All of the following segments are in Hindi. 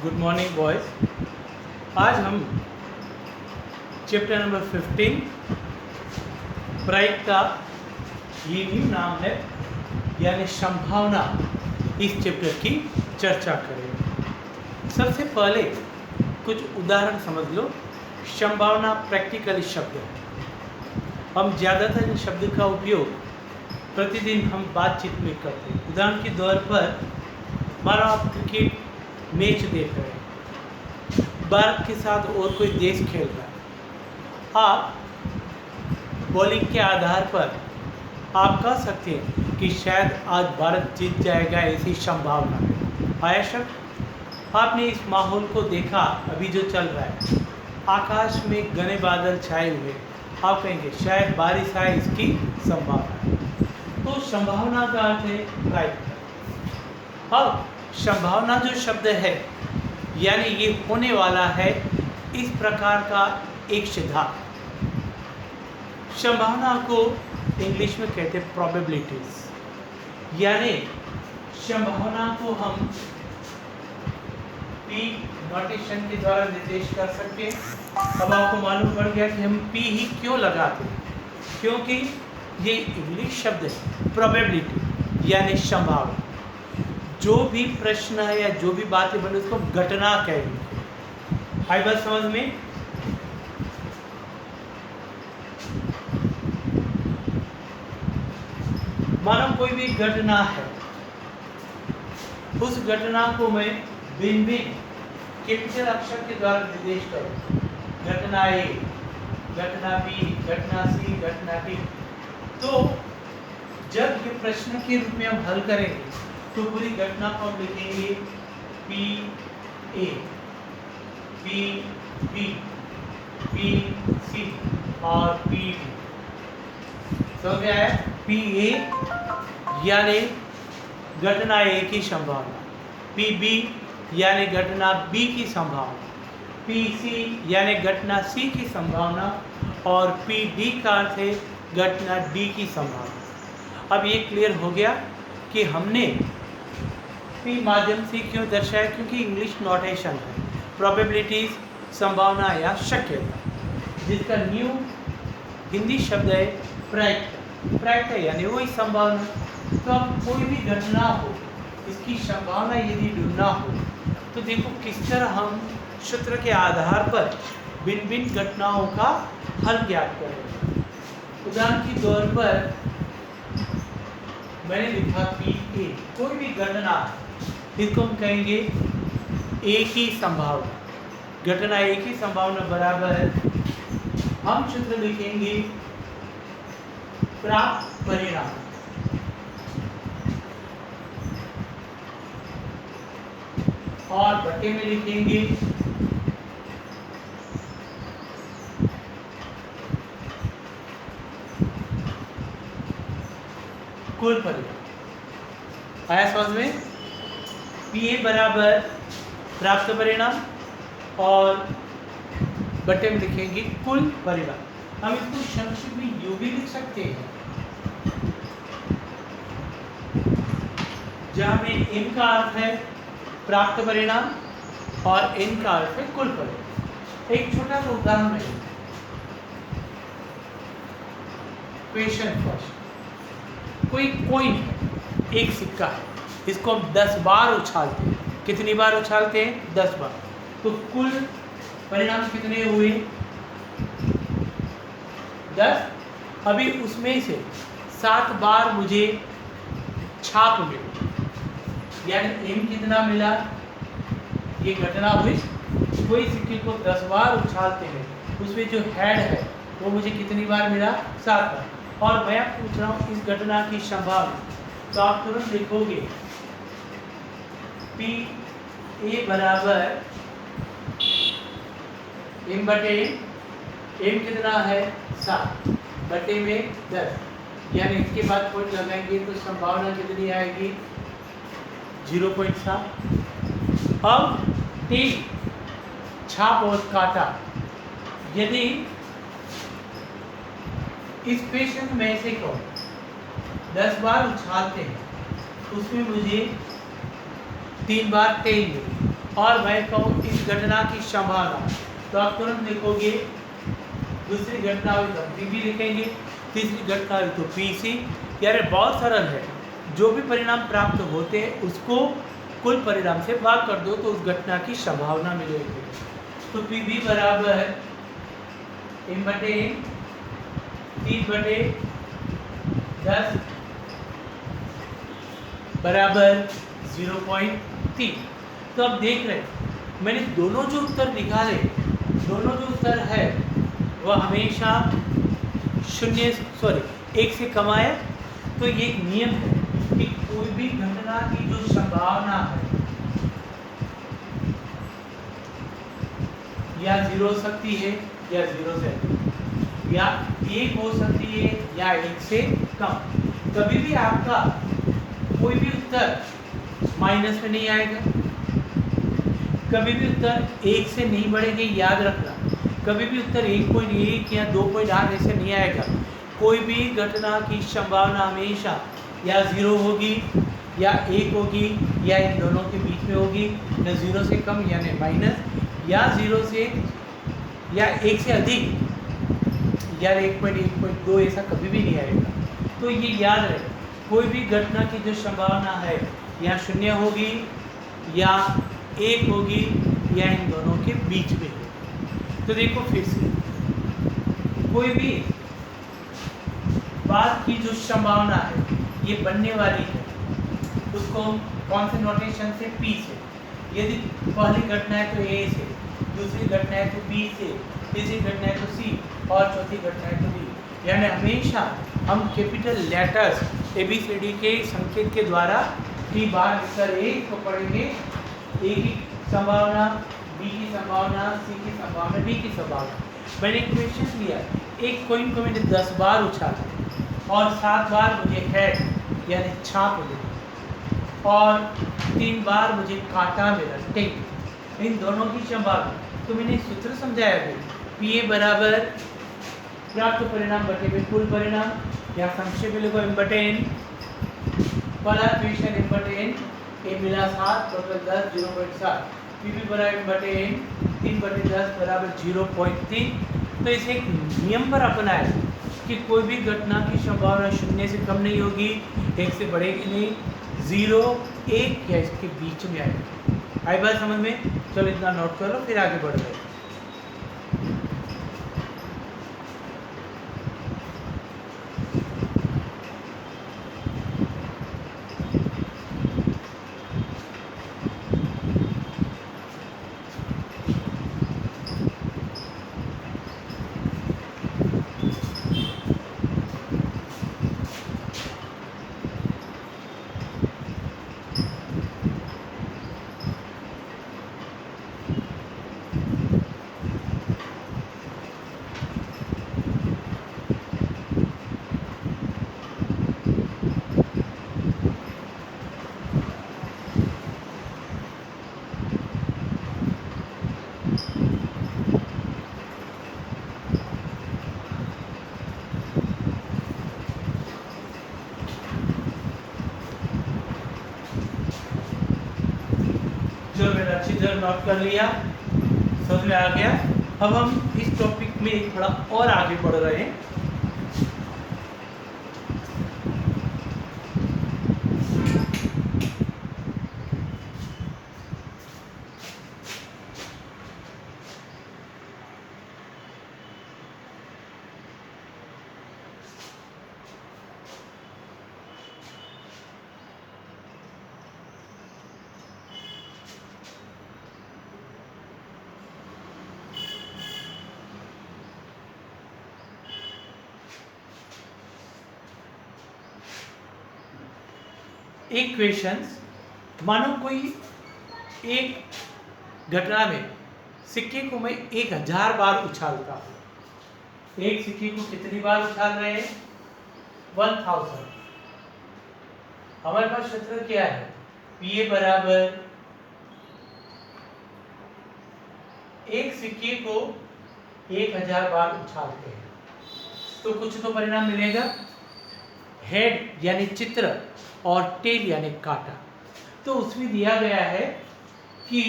Good morning boys. आज हम चैप्टर नंबर 15 प्रायिकता, ये न्यू नाम है यानी संभावना, इस चैप्टर की चर्चा करेंगे। सबसे पहले कुछ उदाहरण समझ लो। संभावना प्रैक्टिकल शब्द है। हम ज़्यादातर इन शब्द का उपयोग प्रतिदिन हम बातचीत में करते हैं। उदाहरण के तौर पर मानो आप क्रिकेट मैच देख रहे हैं, भारत के साथ और कोई देश खेल रहा है, आप बॉलिंग के आधार पर आप कह सकते हैं कि शायद आज भारत जीत जाएगा, ऐसी संभावना है। आया शक आपने इस माहौल को देखा, अभी जो चल रहा है, आकाश में घने बादल छाए हुए, आप कहेंगे शायद बारिश आए, इसकी संभावना है। तो संभावना का अर्थ है राइट। अब संभावना जो शब्द है यानी ये होने वाला है, इस प्रकार का एक सिद्धांत। संभावना को इंग्लिश में कहते हैं प्रोबेबिलिटीज, यानी संभावना को हम पी नोटेशन के द्वारा निर्देश कर सकते हैं। अब आपको मालूम पड़ गया कि हम पी ही क्यों लगाते हैं, क्योंकि ये इंग्लिश शब्द है प्रोबेबिलिटी यानी संभावना। जो भी प्रश्न है या जो भी बातें बने उसको घटना कहेंगे। आई बात समझ में? मानो कोई भी घटना है, उस घटना को मैं भिन्न भिन्न कैपिटल अक्षर के द्वारा निर्देश करूं। घटना ए, घटना बी, घटना सी, घटना डी। तो जब ये प्रश्न के रूप में हम हल करेंगे तो पूरी घटना को हम लिखेंगे P A, P B, P C और पी डी। समझ में आया? पी ए यानी घटना ए की संभावना, पी बी यानी घटना बी की संभावना, पी सी यानी घटना सी की संभावना और पी डी का अर्थ है घटना डी की संभावना। अब ये क्लियर हो गया कि हमने पी माध्यम से क्यों दर्शाया, क्योंकि इंग्लिश नोटेशन है प्रोबेबिलिटीज, संभावना या शक्यता, जिसका न्यू हिंदी शब्द है प्रायिकता। प्रायिकता यानी वही संभावना। तो अब कोई भी घटना हो, इसकी संभावना यदि ढूंढना हो तो देखो किस तरह हम सूत्र के आधार पर भिन्न भिन्न घटनाओं का हल ज्ञात करेंगे। उदाहरण के तौर पर मैंने लिखा पी ए, कोई भी घटना, इसको हम कहेंगे ए की संभावना। घटना ए की संभावना बराबर है, हम सूत्र लिखेंगे प्राप्त परिणाम, और बटे में लिखेंगे कुल परिणाम। आया समझ में? पी ए बराबर प्राप्त परिणाम और बटे में लिखेंगे कुल परिणाम। हम इसको संक्षिप्त में यूं भी लिख सकते हैं, जहां में एन का अर्थ है प्राप्त परिणाम और एन का अर्थ है कुल परिणाम। एक छोटा सा उदाहरण है, क्वेश्चन फर्स्ट। कोई कॉइन है, एक सिक्का है, इसको हम 10 बार उछालते हैं। कितनी बार उछालते हैं? 10 बार। तो कुल परिणाम कितने हुए? 10। अभी उसमें से 7 बार मुझे छाप मिली, यानी एम कितना मिला? ये घटना हुई, कोई सिक्के को 10 बार उछालते हैं, उसमें जो हेड है वो मुझे कितनी बार मिला? 7 बार। और मैं पूछ रहा हूँ इस घटना की संभावना, तो आप तुरंत लिखोगे पी ए बराबर एम बटे एम कितना है? 7 बटे में 10, यानी इसके बाद पॉइंट लगाएंगे तो संभावना कितनी आएगी? 0.7। अब 3 छाप और काटा, यदि इस पेशेंट में से को 10 बार उछालते हैं, उसमें मुझे 3 बार तेल मिली, और मैं कहूँ इस घटना की संभावना, तो आप तुरंत लिखोगे दूसरी घटना हुई तो पी लिखेंगे, तीसरी घटना हुई तो पी सी। यार बहुत सरल है, जो भी परिणाम प्राप्त होते हैं उसको कुल परिणाम से भाग कर दो तो उस घटना की संभावना मिलेगी। तो पी बी बराबर m बटे 3 बटे 10 बराबर 0.3। तो अब देख रहे हैं मैंने दोनों जो उत्तर निकाले, दोनों जो उत्तर है वह हमेशा एक से कम आया। तो ये एक नियम है कि कोई भी घटना की जो संभावना है या 0 हो सकती है या 0 से अधिक, या 1 हो सकती है या 1 से कम। कभी भी आपका कोई भी उत्तर माइनस में नहीं आएगा, कभी भी उत्तर 1 से नहीं बढ़ेंगे, याद रखना। कभी भी उत्तर 1.1 या 2.8 ऐसे नहीं आएगा। कोई भी घटना की संभावना हमेशा या 0 होगी या 1 होगी या इन दोनों के बीच में होगी, न 0 से कम यानी माइनस, या 0 से या 1 से अधिक या 1.1.2 ऐसा कभी भी नहीं आएगा। तो ये याद रहे, कोई भी घटना की जो संभावना है या 0 होगी या 1 होगी या इन दोनों के बीच में होगी। तो देखो फिर से, कोई भी बात की जो संभावना है ये बनने वाली है, उसको कौन से नोटेशन से, P से। यदि पहली घटना है तो A से, दूसरी घटना है तो B से, तीसरी घटना है तो C और चौथी घटना है तो D। यानी हमेशा हम कैपिटल लेटर्स ABCD के संकेत के द्वारा P बार लिखकर A को पढ़ेंगे। A की संभावना, B की संभावना, C की संभावना, D की संभावना। मैंने इक्वेशन लिया, एक कॉइन को मैंने 10 बार उछाला और 7 बार मुझे हेड यानी छाप मिली और 3 बार मुझे काटा मिला, टेक। इन दोनों की संभावना तो मैंने सूत्र समझाया है, PA बराबर प्राप्त परिणाम बटे में कुल परिणाम, या संक्षेप में लिखो m बटे n, पहला इक्वेशन m बटे n, a मिला 7 टोटल 10 0.7, PB बराबर m बटे n 3 बटे 10 बराबर 0.3। तो इसे एक नियम पर अपनाएं कि कोई भी घटना की संभावना 0 से कम नहीं होगी, 1 से बढ़ेगी नहीं, 0, 1 या इसके बीच में आएगी। आई बात समझ में? चलो इतना नोट करो फिर आगे बढ़ रहे। जो मैंने अच्छी तरह नोट कर लिया, समझ में आ गया। अब हम इस टॉपिक में थोड़ा और आगे बढ़ रहे हैं। इक्वेशंस, मानो कोई एक घटना में सिक्के को मैं 1000 बार उछालता हूँ। एक सिक्के को कितनी बार उछाल रहे हैं? 1000। हमारे पास सूत्र क्या है? PA बराबर एक सिक्के को 1000 बार उछालते हैं तो कुछ तो परिणाम मिलेगा। हेड यानी चित्र और टेल यानी काटा। तो उसमें दिया गया है कि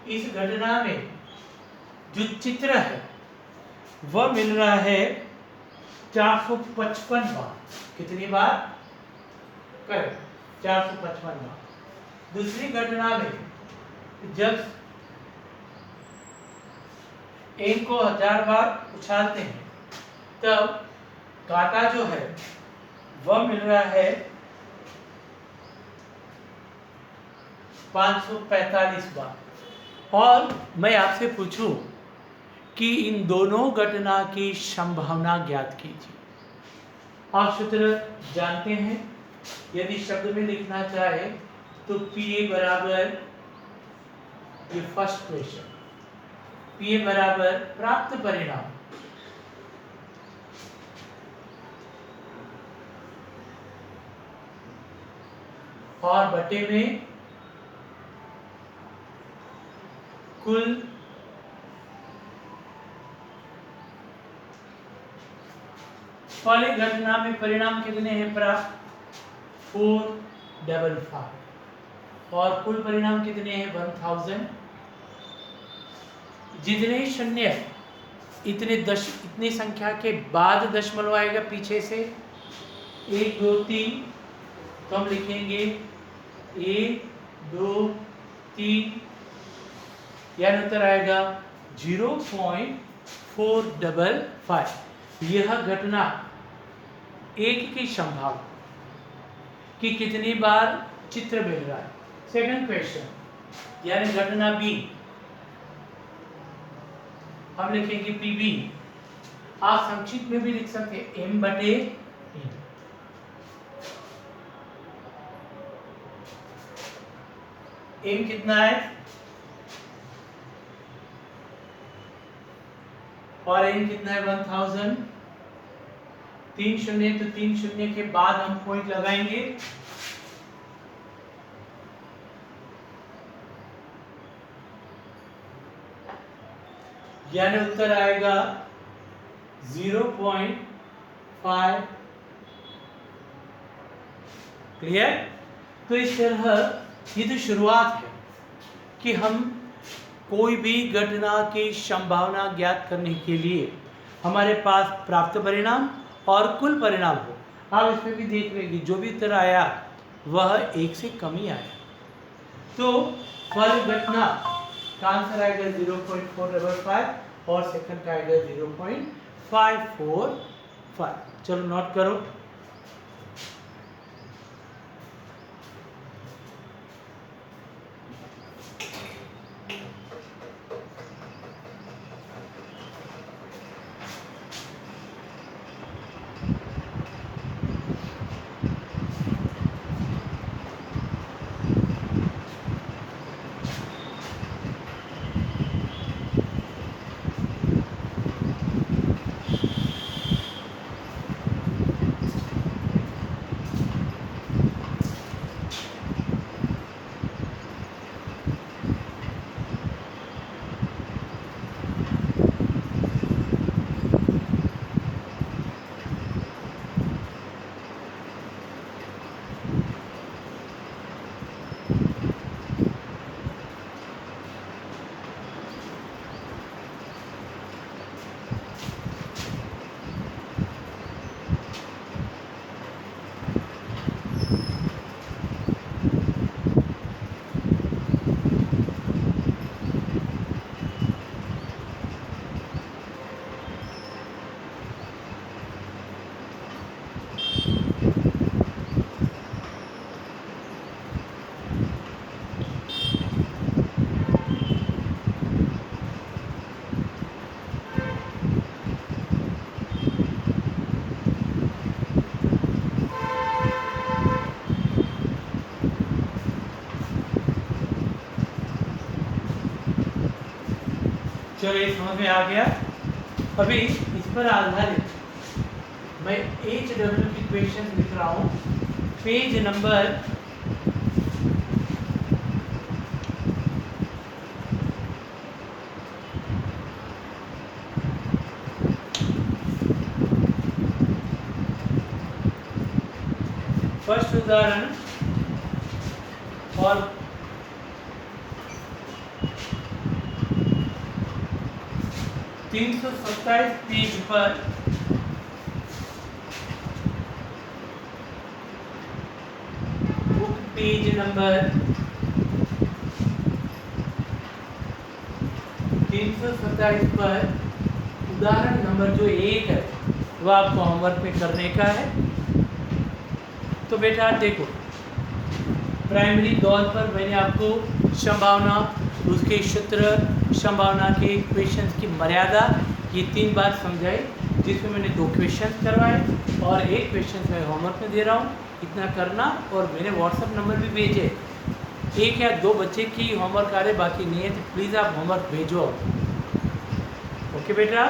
इस घटना में जो चित्र है वह मिल रहा है 455 बार। कितनी बार? करेक्ट, 455 बार। दूसरी घटना में जब एम को 1000 बार उछालते हैं तब काटा जो है वह मिल रहा है 545 बार। और मैं आपसे पूछूं कि इन दोनों घटना की संभावना ज्ञात कीजिए। आप सूत्र जानते हैं, यदि शब्द में लिखना चाहे तो पीए बराबर, ये फर्स्ट क्वेश्चन, पीए बराबर प्राप्त परिणाम और बटे में कुल पहले घटना में परिणाम कितने हैं प्राप्त? 455 और कुल परिणाम कितने हैं? 1000। जितने शून्य इतनी संख्या के बाद दशमलव आएगा पीछे से 1 2 3, तो हम लिखेंगे 1 2 3, यानी उत्तर आएगा 0.455। यह घटना एक की संभावना कि कितनी बार चित्र मिल रहा है। सेकंड क्वेश्चन, यानी घटना बी, हम लिखेंगे पीबी। आप संक्षिप्त में भी लिख सकते हैं एम बटे एन। एम कितना है और एन कितना है? 1000। 3 शून्य, तो 3 शून्य के बाद हम पॉइंट लगाएंगे। यानी उत्तर आएगा 0.5। क्लियर? तो इस तरह ये तो शुरुआत है कि हम कोई भी घटना की संभावना ज्ञात करने के लिए हमारे पास प्राप्त परिणाम और कुल परिणाम हो। आप इसमें भी देख रहे हैं जो भी उत्तर आया वह 1 से कम ही आया। तो पहली घटना का आंसर आएगा 0.455 और सेकंड का आएगा 0.545। चलो नोट करो। चलो ये समझ में आ गया। अभी इस पर आधारित मैं HW की इक्वेशन लिख रहा हूँ। पेज नंबर 1 उदाहरण और 327 पेज पर बुक पेज नंबर 327 पर उदाहरण नंबर जो 1 है वो आपको होमवर्क में करने का है। तो बेटा देखो, प्राइमरी दौर पर मैंने आपको संभावना, उसके क्षेत्र, संभावना के क्वेश्चंस की मर्यादा, ये 3 बात समझाई, जिसमें मैंने 2 क्वेश्चंस करवाए और 1 क्वेश्चन मैं होमवर्क में दे रहा हूँ। इतना करना, और मैंने व्हाट्सएप नंबर भी भेजे। 1 या 2 बच्चे की होमवर्क आ रहे, बाकी नहीं है, तो प्लीज़ आप होमवर्क भेजो। ओके बेटा।